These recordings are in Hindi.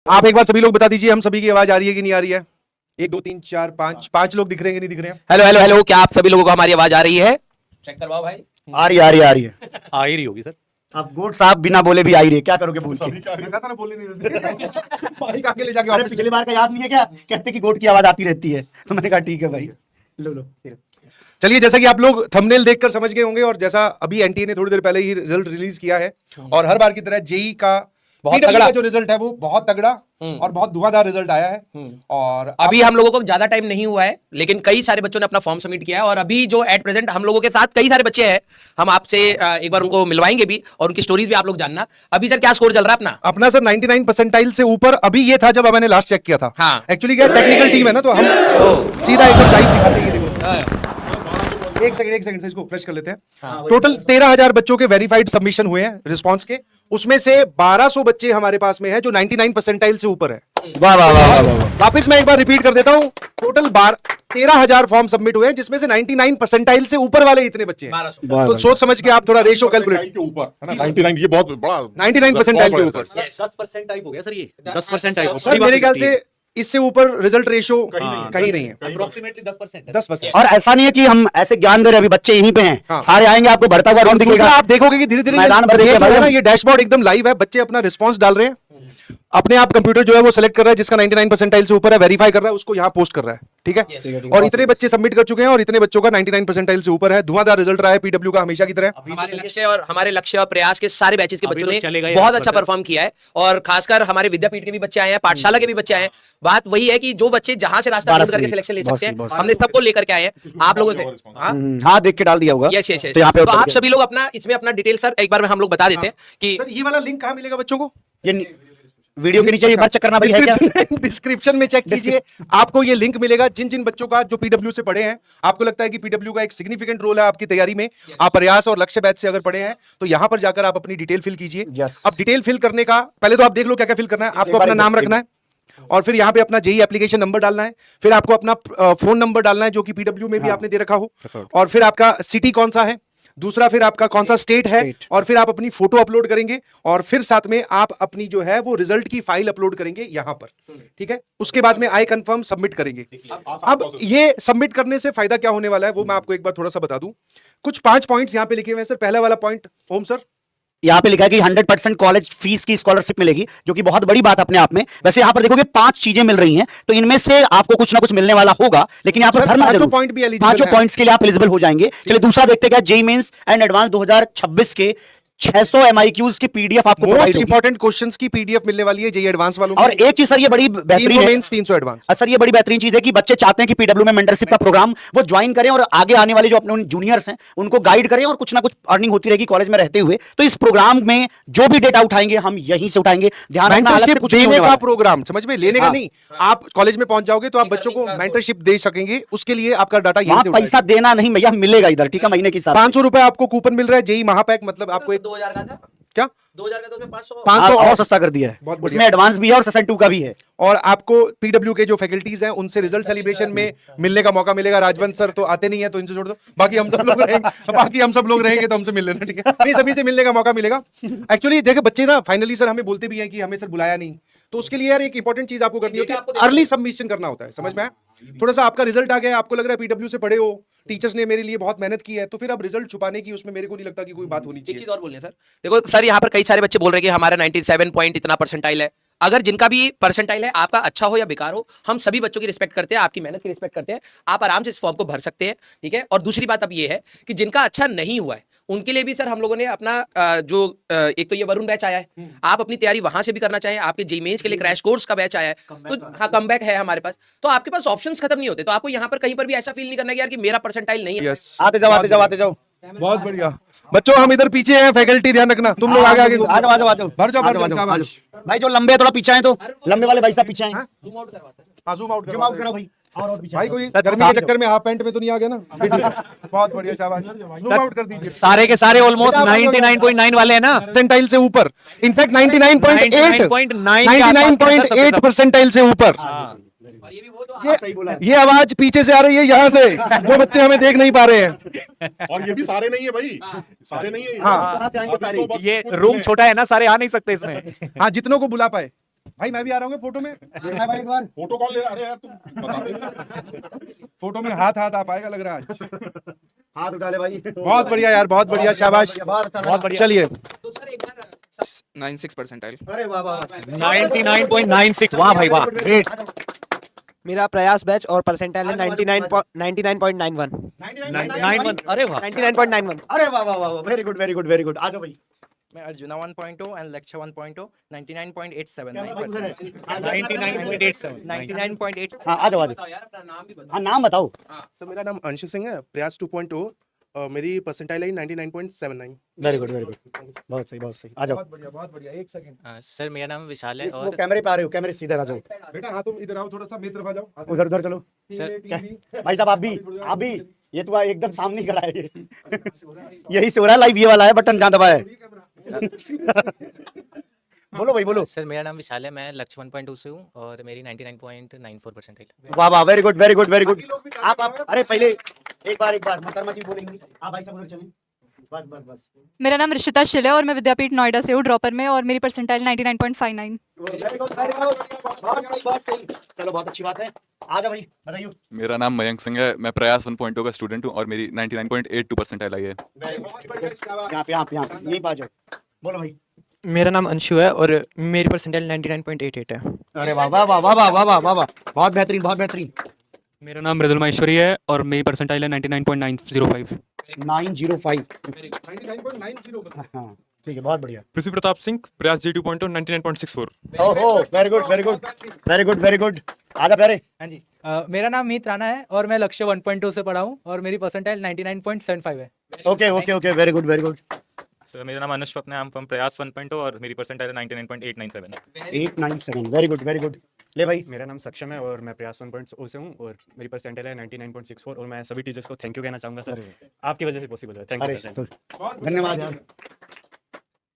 आप एक बार सभी लोग बता दीजिए हम सभी की आवाज आ रही है कि नहीं आ रही है। 1 2 3 4 5 5 लोग दिख रहे हैं कि नहीं दिख रहे हैं। हेलो हेलो हेलो, क्या आप सभी लोगों को हमारी आवाज आ रही है? चेक करवाओ भाई। आ रही है आ ही रही होगी सर। अब गोट साहब बिना बोले भी आ ही रही है, क्या करोगे बोल के? मैं कहता ना बोलने नहीं देते। माइक आके ले जाके अरे वापस पिछली बार का याद नहीं है क्या? कहते कि गोट की आवाज आती रहती है, तो मैंने कहा ठीक है भाई, लो फिर। चलिए, जैसा कि आप लोग थंबनेल देखकर समझ गए होंगे और जैसा अभी एनटीए ने थोड़ी देर पहले ही रिजल्ट रिलीज किया है और हर बार की तरह जेई का बहुत PW तगड़ा का जो रिजल्ट है वो बहुत तगड़ा और बहुत धुआंधार रिजल्ट आया है। और अभी हम लोगों को ज्यादा टाइम नहीं हुआ है, लेकिन कई सारे बच्चों ने अपना फॉर्म सबमिट किया है और अभी जो एट प्रेजेंट हम लोगों के साथ कई सारे बच्चे हैं, हम आपसे एक बार उनको मिलवाएंगे भी और उनकी स्टोरीज भी आप लोग जानना। अभी सर क्या स्कोर चल रहा है अपना? अपना सर 99 परसेंटाइल से ऊपर अभी ये था जब मैंने लास्ट चेक किया था। हाँ। एक्चुअली क्या टेक्निकल टीम है ना, तो हम सीधा एकदम लाइव दिखाते हैं। ये देखो, एक सेकंड से इसको फ्रेश कर लेते हैं। टोटल 13,000 बच्चों के वेरीफाइड सबमिशन हुए हैं रिस्पांस के, उसमें से 1200 बच्चे हमारे पास में है जो 99 परसेंटाइल से ऊपर है। वाह वाह वाह वाह। वापस मैं एक बार रिपीट कर देता हूं, टोटल 13,000 फॉर्म सबमिट हुए हैं जिसमें से 99 परसेंटाइल से ऊपर वाले इतने बच्चे हैं। 1200। तो सोच समझ के आप थोड़ा रेशियो कैलकुलेट के ऊपर है ना, 99 ये बहुत बड़ा 99 परसेंटाइल के ऊपर। 10% टाइप हो गया सर, ये 10% टाइप सर मेरे ख्याल से इससे ऊपर रिजल्ट रेशियो कहीं नहीं है। अप्रोक्सीमेटली 10%। 10%। और ऐसा नहीं है कि हम ऐसे ज्ञान दे रहे, अभी बच्चे यहीं पे हैं। हाँ। सारे आएंगे, आपको बढ़ता हुआ रन दिखेगा। आप देखोगे कि धीरे धीरे मैदान भर देखेगा भाई। ये डैशबोर्ड एकदम लाइव है, बच्चे अपना रिस्पांस डाल रहे हैं, अपने आप कंप्यूटर जो है वो सिलेक्ट कर रहा है जिसका 99 परसेंटाइल से ऊपर है, वेरीफाई कर रहा है, उसको यहाँ पोस्ट कर रहा है। ठीक है, और इतने बच्चे सबमिट कर चुके हैं और इतने बच्चों का 99 परसेंटाइल से ऊपर है। धुआंधार रिजल्ट रहा है पीडब्ल्यू का हमेशा की तरह। हमारे लक्ष्य और प्रयास के सारे बैचेस के बच्चों ने बहुत अच्छा परफॉर्म किया है और खासकर हमारे विद्यापीठ के भी बच्चे आए हैं, पाठशाला के भी बच्चे आए हैं। बात वही है कि जो बच्चे जहां से रास्ता ढूंढ करके सिलेक्शन ले सकते हैं, हमने सबको लेकर के आए हैं आप लोगों से। हाँ, देख के डाल दिया होगा। Yes yes yes. तो यहाँ पे तो आप सभी लोग अपना इसमें अपना डिटेल सर एक बार में हम लोग बता देते हैं कि सर ये वाला लिंक कहाँ मिलेगा बच्चों को? ये वीडियो के नीचे एक बार चेक करना भाई, है क्या? डिस्क्रिप्शन में चेक कीजिए, आपको ये लिंक मिलेगा। जिन जिन बच्चों का जो पीडब्ल्यू से पढ़े हैं, आपको लगता है कि पीडब्ल्यू का एक सिग्निफिकेंट रोल है आपकी तैयारी में, आप प्रयास और लक्ष्य बैच से अगर पढ़े हैं तो यहां पर जाकर आप अपनी डिटेल फिल कीजिए। अब डिटेल फिल करने का पहले तो आप देख लो क्या क्या फिल करना है। आपको अपना नाम रखना है और फिर यहाँ पे अपना जेई एप्लीकेशन नंबर डालना है, फिर आपको अपना फोन नंबर डालना है जो कि पीडब्ल्यू में भी आपने दे रखा हो, और फिर आपका सिटी कौन सा है, दूसरा फिर आपका कौन सा स्टेट है, और फिर आप अपनी फोटो अपलोड करेंगे और फिर साथ में आप अपनी जो है वो रिजल्ट की फाइल अपलोड करेंगे यहां पर। ठीक है, उसके बाद में आई कंफर्म सबमिट करेंगे। अब ये सबमिट करने से फायदा क्या होने वाला है वो मैं आपको एक बार थोड़ा सा बता दूं। कुछ 5 पॉइंट्स यहां पे लिखे हुए हैं सर। पहला वाला पॉइंट ओम सर, यहाँ पे लिखा है कि 100% कॉलेज फीस की स्कॉलरशिप मिलेगी, जो कि बहुत बड़ी बात अपने आप में। वैसे यहाँ पर देखोगे 5 चीजें मिल रही हैं, तो इनमें से आपको कुछ ना कुछ मिलने वाला होगा, लेकिन यहाँ पर भरना जरूर। पॉइंट भी एलिजिबल 5 पॉइंट्स के लिए आप एलिजिबल हो जाएंगे। चलिए दूसरा देखते हैं, जेईई मेंस एंड एडवांस 2026 के 600 MIQs की पीडीएफ आपको मोस्ट इंपॉर्टेंट क्वेश्चंस की पीडीएफ मिलने वाली है जेईई एडवांस वालों और एक चीज सर ये बड़ी बेहतरीन है, 300 एडवांस। सर ये बड़ी बेहतरीन चीज है कि बच्चे चाहते हैं कि पीडब्ल्यू में मेंटरशिप का प्रोग्राम वो ज्वाइन करें और आगे आने वाले जो अपने जूनियर्स हैं उनको गाइड करें और कुछ ना कुछ अर्निंग होती रहेगी कॉलेज में रहते हुए। तो इस प्रोग्राम में जो भी डेटा उठाएंगे हम यहीं से उठाएंगे। ध्यान रखना, अलग से कुछ देने का प्रोग्राम, समझ में, लेने का नहीं। आप कॉलेज में पहुंच जाओगे तो आप बच्चों को मेंटरशिप दे सकेंगे, उसके लिए आपका डाटा यहीं से पैसा देना नहीं भैया, मिलेगा इधर। ठीक है, महीने के साथ 500 रुपए आपको कूपन मिल रहा है जेईई महापैक, मतलब आपको एक 2000 का था, क्या 2000 का, तो उसमें 500 500 और सस्ता कर दिया है। उसमें एडवांस भी है और सेशन 2 का भी है। और आपको पीडब्ल्यू के जो फैकल्टीज हैं उनसे रिजल्ट सेलिब्रेशन में मिलने का मौका मिलेगा। राजवंत सर तो आते नहीं है तो इनसे छोड़ दो, बाकी हम सब लोग रहेंगे तो हमसे मिल लेना। ठीक है, नहीं सभी से मिलने का मौका मिलेगा। एक्चुअली देखो बच्चे ना फाइनली सर हमें बोलते भी हैं कि हमें सर बुलाया नहीं, तो उसके लिए यार एक इंपॉर्टेंट चीज आपको करनी होती है, अर्ली सबमिशन करना होता है। समझ में आया? थोड़ा सा आपका रिजल्ट आ गया, आपको लग रहा है पीडब्ल्यू से पढ़े हो, टीचर्स ने मेरे लिए बहुत मेहनत की है, तो फिर अब रिजल्ट छुपाने की उसमें मेरे को नहीं लगता कि कोई बात होनी एक चाहिए। चीज और बोलने सर, देखो सर यहाँ पर कई सारे बच्चे बोल रहे हैं कि हमारा 97 पॉइंट इतना परसेंटाइल है। अगर जिनका भी परसेंटाइल है, आपका अच्छा हो या बेकार हो, हम सभी बच्चों की रिस्पेक्ट करते हैं, आपकी मेहनत की रिस्पेक्ट करते हैं। आप आराम से इस फॉर्म को भर सकते हैं। ठीक है, और दूसरी बात अब ये है कि जिनका अच्छा नहीं हुआ है उनके लिए भी सर हम लोगों ने अपना एक तो ये वरुण बैच आया है, आप अपनी तैयारी वहां से भी करना चाहें, आपके जेईई मेंस के लिए क्रैश कोर्स का बैच आया है, तो हाँ कमबैक है हमारे पास। तो आपके पास ऑप्शंस खत्म नहीं होते, तो आपको यहाँ पर कहीं पर भी ऐसा फील नहीं करना कि यार कि मेरा परसेंटाइल नहीं है। Yes. आते जाओ। बहुत बढ़िया बच्चों, हम इधर पीछे हैं, फैकल्टी ध्यान रखना, तुम लोग आगे आगे आ जाओ। भर जाओ। भाई जो लंबे थोड़ा पीछे हैं, तो लंबे वाले भाई साहब पीछे हैं। जूम आउट करवाते हैं। हाँ, जूम आउट करो भाई। और पीछे भाई कोई गर्मी के चक्कर में हाफ पैंट में तो नहीं आ गया ना? बहुत बढ़िया, शाबाश। जूम आउट कर दीजिए। सारे के सारे ऑलमोस्ट 99.9 वाले हैं ना, परसेंटाइल से ऊपर, इनफैक्ट 99.8 परसेंटाइल से ऊपर। और ये भी वो तो ये आवाज पीछे से आ रही है, यहाँ से जो बच्चे हमें देख नहीं पा रहे हैं। और ये भी सारे नहीं है भाई, सारे नहीं है। हाँ। अभी तो बस ये कुछ रूम हैं। छोटा है ना, सारे आ नहीं सकते इसमें। हाँ, जितनों को बुला पाए। भाई मैं भी आ रहा हूँ फोटो में। देखा है भाई एक बार? फोटो कॉल ले रहा, अरे यार तुम बताते फोटो में हाथ हाथ आ पाएगा लग रहा है आज। हाथ उठा ले भाई। बहुत बढ़िया यार, बहुत बढ़िया, शाबाश, बहुत अच्छा बहुत बढ़िया। चलिए तो सर एक बार 96 परसेंटाइल। अरे वाह वाह वाह। 99.96 वाह भाई वाह ग्रेट। मेरा प्रयास बैच और परसेंटाइल है 99.91 91 अरे वाह 99.91 अरे वाह वाह वाह, very good very good very good. आ जाओ भाई। मैं अर्जुना 1.0 एंड लक्ष्य 1.0 99.87 99.87 99.8। हाँ आ जाओ आ जाओ। बताओ यार अपना नाम भी बताओ। हाँ नाम बताओ। सर मेरा नाम अंश सिंह है, प्रयास 2.0, मेरी परसेंटाइल है 99.79। वेरी गुड वेरी गुड, बहुत सही बहुत सही। आ जाओ। बहुत बढ़िया, बहुत बढ़िया। एक सेकंड सर मेरा नाम विशाल है वो और कैमरे पे आ रहे हो, कैमरे सीधे आ जाओ। बेटा, हाँ तुम इधर आओ, थोड़ा सा मेरी तरफ आ जाओ। उधर उधर चलो। टीवी भाई साहब आप भी ये तो एकदम सामने ही खड़ा है ये। यही से हो रहा है लाइव, ये वाला है बटन जहाँ दबाया है। बोलो भाई बोलो। सर मेरा नाम विशाल है, मैं लक्ष्य 1.2 से हूँ और मेरी 99.94 परसेंटाइल। वाह वाह, very good very good very good. आप अरे पहले एक बार मोहतरमा जी बोलेंगी। आप भाई साहब उधर चलें। बस बस बस। मेरा नाम ऋषिता शिल है और मैं विद्यापीठ नोएडा से हूँ ड्रॉपर में, और मेरी percentile 99.59। Very good very good, बहुत सही। चलो बहुत अच्छी बात है। आ जाओ भाई, बताइए। मेरा नाम मयंक सिंह है, मैं प्रयास 1.0 का स्टूडेंट हूँ और मेरी 99.82 परसेंटाइल आई है। यहाँ पे यहीं पे आ जाओ। बोलो भाई। मेरा नाम अंशु है और मेरी परसेंटाइल 99.88 है। अरे वाह वाह वाह वाह वाह वाह वाह वाह, बहुत बेहतरीन बहुत बेहतरीन। मेरा नाम मृदुल माहेश्वरी है और मेरी परसेंटाइल है 99.905। 905। 99.90। हाँ ठीक है, बहुत बढ़िया। पृथ्वी प्रताप सिंह प्रयास G 2.0 99.64। ओहो very good very good very good very good. आजा प्यारे। हाँ जी, मेरा नाम मीत राणा है और मैं लक्ष्य 1.2 से पढ़ा हूँ और मेरी परसेंटाइल 99.75 है। Okay okay okay, very good very good. Sir मेरा नाम अनुष पत्नी, हम फ्रॉम प्रयास 1.0 और मेरी परसेंटाइल है 99.897। 897, वेरी गुड वेरी गुड। ले भाई। मेरा नाम सक्षम है और मैं प्रयास 1.0 से हूँ और मेरी परसेंटाइल है 99.64 और मैं सभी टीचर्स को थैंक यू कहना चाहूँगा सर, आपकी वजह से पॉसिबल है। थैंक अरे यू। तो धन्यवाद यार।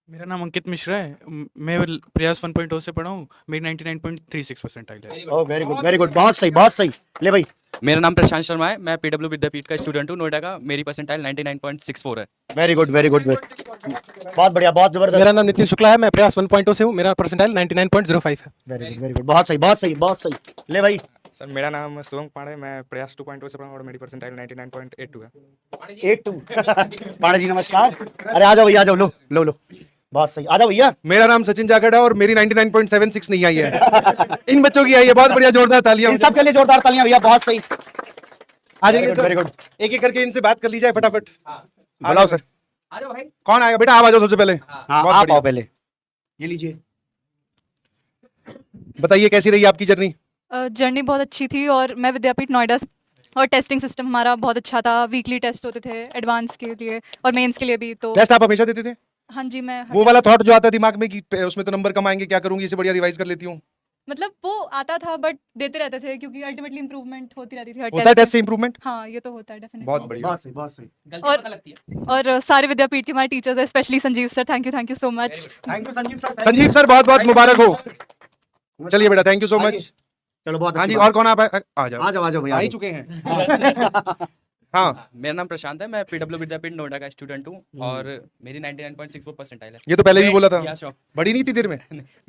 मेरा नाम अंकित मिश्रा है, मैं प्रयास 1.0 से पढ़ा हूँ, मेरी 99.36 परसेंटाइल है। ओह वेरी गुड, बहुत सही बहुत सही। ले भाई। मेरा नाम प्रशांत शर्मा है, मैं पीडब्ल्यू विद्यापीठ का स्टूडेंट हूँ नोएडा का, मेरी परसेंटाइल 99.64 है। वेरी गुड वेरी गुड, बहुत बढ़िया बहुत जबरदस्त। मेरा नाम नितिन शुक्ला है, मैं प्रयास 1.0 से हूँ, मेरा परसेंटाइल 99.05 है। वेरी गुड, बहुत सही बहुत सही बहुत सही। ले भाई। सर मेरा नाम शुभम पांडे, मैं प्रयास 2.0 से पढ़ा हूँ और मेरी परसेंटाइल 99.82 है। 82। पांडे जी नमस्कार। अरे आ जाओ भैया, आ जाओ, लो लो लो, बहुत सही। आ जाओ भैया। मेरा नाम सचिन जाखड़ है और मेरी 99.76 नहीं आई है। इन बच्चों की आई है। बहुत बढ़िया, जोरदार तालियां। इन सब के लिए जोरदार तालियां भैया, बहुत सही। आ जाइए सर, वेरी गुड। एक एक करके इनसे बात कर ली जाए फटाफट। बुलाओ सर। आ जाओ भाई। कौन आएगा बेटा? आप आ जाओ सबसे पहले। हाँ बहुत आप बढ़िया। आओ पहले, ये लीजिए। बताइए कैसी रही आपकी जर्नी? जर्नी बहुत अच्छी थी और मैं विद्यापीठ नोएडा और टेस्टिंग सिस्टम हमारा बहुत अच्छा था। वीकली टेस्ट होते थे एडवांस के लिए और मेंस के लिए भी। तो टेस्ट आप हमेशा देते थे? हाँ जी, मैं वो वाला थॉट जो आता है दिमाग में कि उसमें तो नंबर कम आएंगे, क्या करूंगी, इससे बढ़िया रिवाइज कर लेती हूँ, मतलब वो आता था बट देते रहते थे क्योंकि अल्टीमेटली इंप्रूवमेंट होती रहती थी हर होता है टेस्ट टेस्ट से इंप्रूवमेंट? में। हाँ ये तो होता है डेफिनेटली। बहुत बढ़िया। बहुत सही बहुत सही। गलती और- पता लगती है। और सारे विद्यापीठ के हमारे टीचर्स हैं, specially Sanjeev sir, thank you so much. Thank you Sanjeev sir. Sanjeev sir बहुत बहुत मुबारक हो। चलिए बेटा, थैंक यू सो मच। चलो बहुत हाँ अच्छी जी, बात। और कौन आप? आ जाओ आ जाओ आ जाओ भैया। आ ही चुके हैं। हाँ, मेरा नाम प्रशांत है, मैं पीडब्ल्यू विद्यापीठ नोएडा का स्टूडेंट हूँ और मेरी 99.64 परसेंटाइल है। ये तो पहले भी बोला था। या शौक। बड़ी नहीं थी देर में।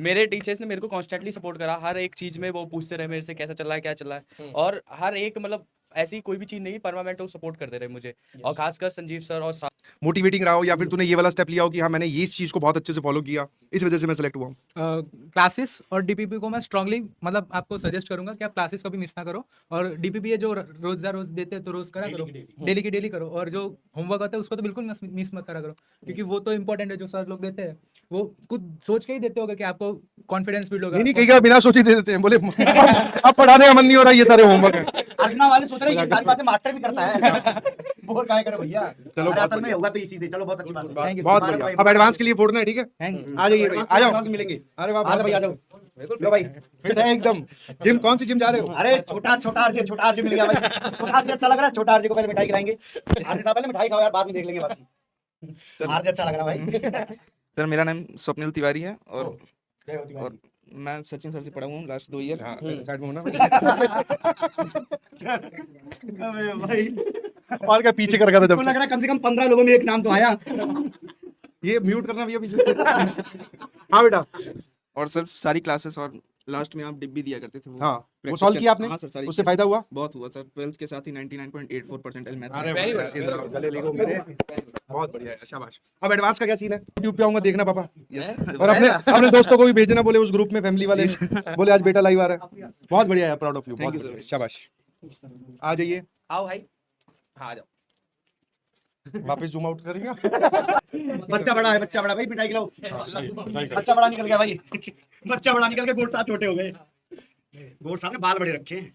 मेरे टीचर्स ने मेरे को कॉन्स्टेंटली सपोर्ट करा, हर एक चीज में वो पूछते रहे मेरे से कैसा चल रहा है क्या चल रहा है, और हर एक मतलब ऐसी कोई भी चीज नहीं, परमानेंट वो सपोर्ट करते रहे मुझे, और खासकर संजीव सर और मोटिवेटिंग रहा हो या फिर तूने ये वाला स्टेप लिया हो कि हाँ मैंने ये इस चीज को बहुत अच्छे से फॉलो किया, इस वजह से मैं सेलेक्ट हुआ हूँ? क्लासेस और डीपीपी को मैं स्ट्रांगली मतलब आपको सजेस्ट करूंगा कि आप क्लासेस कभी मिस ना करो, और डीपीपी जो रोज देते हैं तो रोज करा करो, डेली की डेली करो, और जो होमवर्क होता है उसको तो बिल्कुल मिस मत करा करो, क्योंकि वो तो इंपॉर्टेंट है। जो सर लोग देते हैं वो खुद सोच के ही देते होगा कि आपको कॉन्फिडेंस बिल्ड होगा। नहीं कहीं का बिना सोचे दे देते हैं, बोले अब पढ़ाने का मन नहीं हो रहा, ये सारे होमवर्क है। अर्चना वाले सोच रहे हैं ये सारी बातें मास्टर भी करता है। बोल काय करे भैया। चलो, अरे असल में होगा तो इसी से। चलो बहुत अच्छी बात है। Thank you, बहुत sir. बढ़िया। अब एडवांस के लिए फोड़ना है, ठीक है? Thank you. आ जाइए भाई, आ जाओ, मिलेंगे। अरे वाह, आ जाओ भाई, आ जाओ। लो भाई। फिट है एकदम। जिम, कौन सी जिम जा रहे हो? अरे छोटा आरजे मिल गया भाई। छोटा आरजे अच्छा लग रहा है। छोटा आरजे को पहले मिठाई खिलाएंगे। आरजे साहब पहले मिठाई खाओ यार, बाद में देख लेंगे बाकी। आरजे अच्छा लग रहा है भाई। सर मेरा नाम स्वप्निल तिवारी है और जय हो तिवारी। मैं सचिन सर से पढ़ा हूँ लास्ट 2 ईयर। हाँ, साइड में होना अबे भाई, और क्या पीछे कर रखा था जब को से? लग रहा है कम से कम 15 लोगों में एक नाम तो आया। ये म्यूट करना भैया पीछे से। हाँ बेटा, और सर सारी क्लासेस और लास्ट में आप डिप भी दिया करते थे हाँ वो सॉल्व किया आपने? हाँ सर सारी उससे फायदा हुआ? बहुत हुआ सर 12th के साथ ही 99.84% मैथ अरे Very वाह, good, इधर आओ, गले लगो मेरे। बहुत बढ़िया है, शाबाश। अब एडवांस का क्या सीन है? यूट्यूब पे आऊंगा देखना पापा। यस और अपने दोस्तों को भी भेजना, बोले उस ग्रुप में फैमिली वाले बोले आज बेटा लाइव आ रहा है। बहुत बढ़िया है, proud of you. Thank you, बहुत sir. शाबाश। आ जाइए, आओ भाई, हाँ आ जाओ। वापस जूम आउट करेंगे। बच्चा बड़ा है, बच्चा बड़ा भाई, मिठाई खिलाओ। बच्चा बड़ा निकल गया भाई, बच्चा बड़ा निकल के गोट साहब छोटे हो गए। गोट साहब ने बाल बड़े रखे हैं।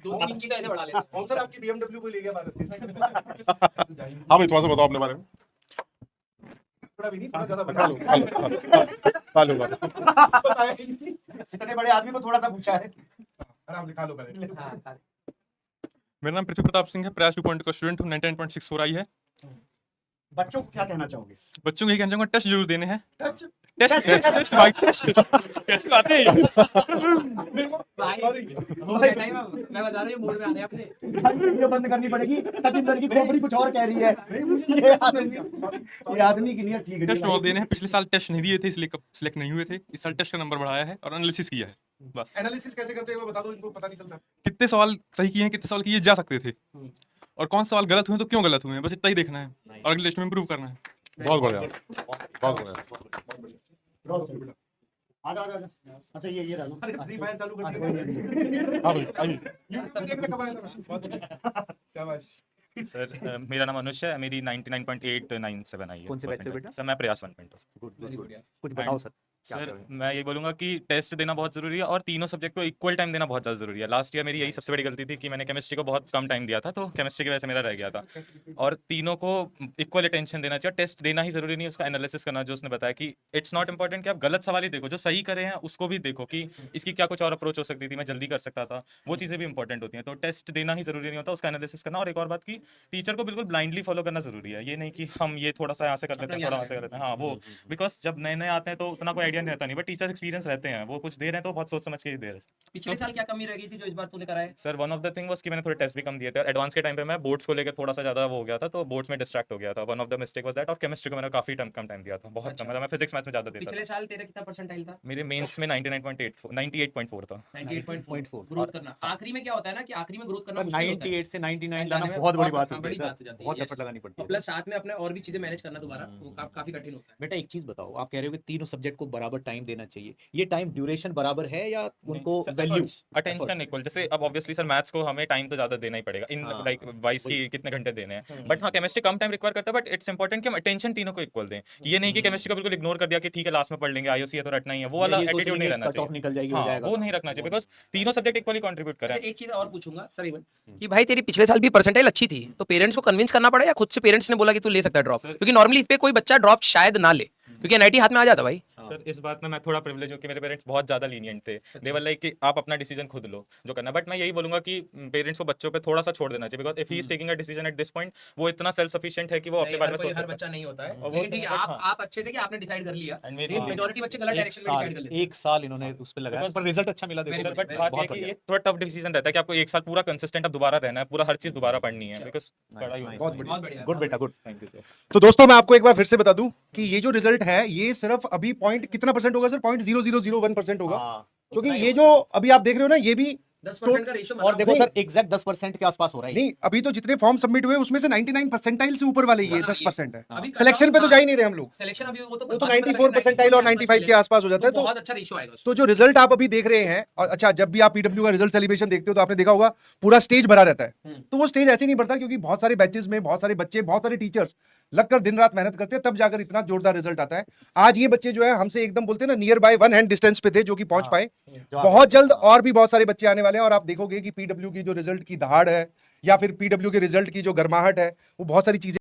2 इंची का ऐसे बढ़ा लेते। कौन सा आपकी BMW को ले गया भारत से? हाँ भाई थोड़ा सा बताओ अपने बारे में। थोड़ा भी नहीं, थोड़ा ज्यादा खा लो खा लो खा लो बताया ही नहीं। इतने बड़े आदमी को थोड़ा सा पूछा है। आराम से खा लो पहले। मेरा नाम पृथ्वी प्रताप सिंह है, प्रयास 2.0 का स्टूडेंट हूँ, 99.64 आई है। बच्चों को क्या कहना चाहोगे? बच्चों को यही कहना चाहूंगा, टेस्ट जरूर देने हैं। टच। टेस्ट भाई, टेस्ट कैसी बातें हैं ये? भाई हो गया टाइम, मैं बता रही हूँ मूड में आ रहे हैं अपने। ये बंद करनी पड़ेगी। सचिंदर की खोपड़ी कुछ और कह रही है। ये आदमी की नियत ठीक टेस्ट है। और देने हैं। पिछले साल टेस्ट नहीं दिए थे इसलिए सिलेक्ट नहीं हुए थे। इस साल टेस्ट का नंबर बढ़ाया है और एनालिसिस किया है। बस एनालिसिस कैसे करते हैं वो बता दो, इनको पता नहीं चलता। कितने सवाल सही किए हैं, कितने सवाल किए जा सकते थे, और कौन से सवाल गलत हुए तो क्यों गलत हुए हैं, बस इतना ही देखना है और अगली लिस्ट में इंप्रूव करना है। बहुत बढ़िया बहुत बढ़िया। आजा आजा आजा। अच्छा ये रहना। अरे फ्री फायर चालू कर दिया। हाँ भाई आइए। YouTube देखने कब आया था? बहुत बढ़िया। शाबाश। सर मेरा नाम अनुष है, मेरी 99.897 आई है। कौन से बैच से बेटा? सर मैं प्रयास 1.0 कुछ बताओ सर। सर मैं ये बोलूंगा कि टेस्ट देना बहुत जरूरी है और तीनों सब्जेक्ट को इक्वल टाइम देना बहुत ज़्यादा जरूरी है। लास्ट ईयर मेरी यही सबसे बड़ी गलती थी कि मैंने केमिस्ट्री को बहुत कम टाइम दिया था, तो केमिस्ट्री की वजह से मेरा रह गया था। और तीनों को इक्वल अटेंशन देना चाहिए। टेस्ट देना ही जरूरी नहीं है, उसका एनालिसिस करना, जो उसने बताया कि इट्स नॉट इंपॉर्टेंट कि आप गलत सवाल ही देखो, जो सही करे हैं उसको भी देखो कि इसकी क्या कुछ और अप्रोच हो सकती थी, मैं जल्दी कर सकता था, वो चीज़ें भी इंपॉर्टेंट होती हैं। तो टेस्ट देना ही जरूरी नहीं होता, उसका एनालिसिस करना। और एक और बात की टीचर को बिल्कुल ब्लाइंडली फॉलो करना जरूरी है। ये नहीं कि हम ये थोड़ा सा यहाँ से कर लेते हैं, थोड़ा वहाँ से कर लेते हैं। हाँ वो बिकॉज जब नए नए आते हैं तो उतना कोई आइडिया नहीं रहता नहीं, बट टीचर एक्सपीरियंस रहते हैं, वो कुछ दे रहे हैं तो बहुत सोच समझ के ही दे रहे हैं। पिछले साल क्या कमी रह गई थी जो इस बार तूने कराया है? Sir one of the thing was कि मैंने थोड़े टेस्ट भी कम दिए थे। एडवांस के टाइम पे मैं बोर्ड्स को लेकर थोड़ा सा ज्यादा वो हो गया था, तो बोर्ड्स में डिस्ट्रैक्ट हो गया था। One of the mistake was that. और केमिस्ट्री को मैंने काफी कम टाइम दिया था, बहुत कम। मतलब मैं फिजिक्स मैथ में ज्यादा देता पिछले था। साल तेरा कितना परसेंटाइल था? मेरे मेंस में 98.4 था। 98.4 ग्रोथ करना। आखिरी में क्या होता है ना कि आखिरी में ग्रोथ करना सर मुश्किल होता है। 98 से 99 जाने लाना में बहुत बड़ी बात हाँ, होती बड़ी है बात हो सर। जाती है, बहुत yes। एफर्ट लगानी पड़ती और है। प्लस साथ में अपने और भी चीजें मैनेज करना दोबारा वो काफी कठिन होता है। बेटा एक चीज बताओ, आप कह रहे हो कि तीनों सब्जेक्ट को बराबर टाइम देना चाहिए, ये टाइम ड्यूरेशन बराबर है या उनको वैल्यू अटेंशन इक्वल। जैसे अब ऑब्वियसली सर मैथ्स को हमें टाइम तो ज्यादा देना ही पड़ेगा, इन हाँ, लाइक वाइस की कितने घंटे देने हैं। बट हाँ केमिस्ट्री कम टाइम रिक्वायर करता है, बट इट्स इंपॉर्टेंट कि हम अटेंशन तीनों को इक्वल दें। ये नहीं कि केमिस्ट्री को बिल्कुल इग्नोर कर दिया कि ठीक है लास्ट में पढ़ लेंगे, आईओसी है तो रटना ही है, वो वाला एटीट्यूड नहीं रहना कट ऑफ चाहिए। निकल जाएगी, हो हाँ जाएगा। वो नहीं रखना चाहिए, बिकॉज तीनों सब्जेक्ट इक्वली कंट्रीब्यूट करें। अच्छा, एक चीज और पूछूंगा सर इवन कि भाई तेरी पिछले साल भी परसेंटाइल अच्छी थी, तो पेरेंट्स को कन्विंस करना पड़ा या खुद से पेरेंट्स ने बोला कि तू ले सकता है ड्रॉप? क्योंकि नॉर्मली इस पे कोई बच्चा ड्रॉप शायद ना ले, क्योंकि एनआईटी हाथ में आ जाता भाई। सर इस बात में मैं थोड़ा प्रिविलेज हूँ कि मेरे पेरेंट्स बहुत ज्यादा लीनियंट थे। दे वर लाइक कि आप अपना डिसीजन खुद लो जो करना है। बट मैं यही बोलूंगा कि पेरेंट्स को बच्चों पे थोड़ा सा छोड़ देना चाहिए, because if he is taking a decision at this point, वो इतना सेल्फ सफिशिएंट है कि वो अपने बारे में सोच हर सकता है। बच्चा नहीं होता है, और वो लेकिन ठीक है हाँ। आप अच्छे थे कि आपने डिसाइड कर लिया। And मेरी- लेकिन मेजॉरिटी बच्चे गलत डायरेक्शन में डिसाइड कर लेते हैं। एक साल इन्होंने उस पे लगाया, Because- पर रिजल्ट अच्छा मिला। Very देखो good, बट very बात बहुत ये है कि बढ़िया। ये थोड़ा टफ डिसीजन रहता है कि आपको एक साल पूरा कंसिस्टेंट अब दोबारा रहना है, पूरा हर चीज दोबारा पढ़नी है, बिकॉज बड़ा ही nice, बहुत nice. बहुत बढ़िया। गुड बेटा गुड। Thank you sir. तो दोस्तों मैं आपको एक बार फिर से बता दूं कि ये जो रिजल्ट है ये सिर्फ अभी पॉइंट कितना परसेंट होगा सर? 0.0001% होगा, क्योंकि ये जो अभी आप देख रहे हो ना ये भी 10% का रेशियो और देखो सर एग्जैक्ट 10% के आसपास हो रहा है। नहीं, अभी तो जितने फॉर्म सबमिट हुए उसमें से 99 परसेंटाइल से ऊपर वाले ये 10% है। अभी सिलेक्शन पे तो जा ही नहीं रहे हम लोग, सिलेक्शन अभी वो तो वो तो 94 परसेंटाइल और 95 के आसपास हो जाता है। बहुत तो अच्छा रेशियो आएगा। तो जो रिजल्ट आप अभी देख रहे हैं, और अच्छा जब भी आप पीडब्ल्यू का रिजल्ट सेलिब्रेशन देखते हो तो आपने देखा होगा पूरा स्टेज भरा रहता है। तो वो स्टेज ऐसे नहीं भरता क्योंकि बहुत सारे बैचेस में बहुत सारे बच्चे, बहुत सारे टीचर्स लगकर दिन रात मेहनत करते हैं, तब जाकर इतना जोरदार रिजल्ट आता है। आज ये बच्चे जो है हमसे एकदम बोलते हैं ना नियर बाय 1 हैंड डिस्टेंस पे थे जो कि पहुंच पाए। बहुत जल्द और भी बहुत सारे बच्चे आने वाले हैं और आप देखोगे कि पीडब्ल्यू की जो रिजल्ट की दहाड़ है या फिर पीडब्ल्यू के रिजल्ट की जो गर्माहट है वो बहुत सारी चीजें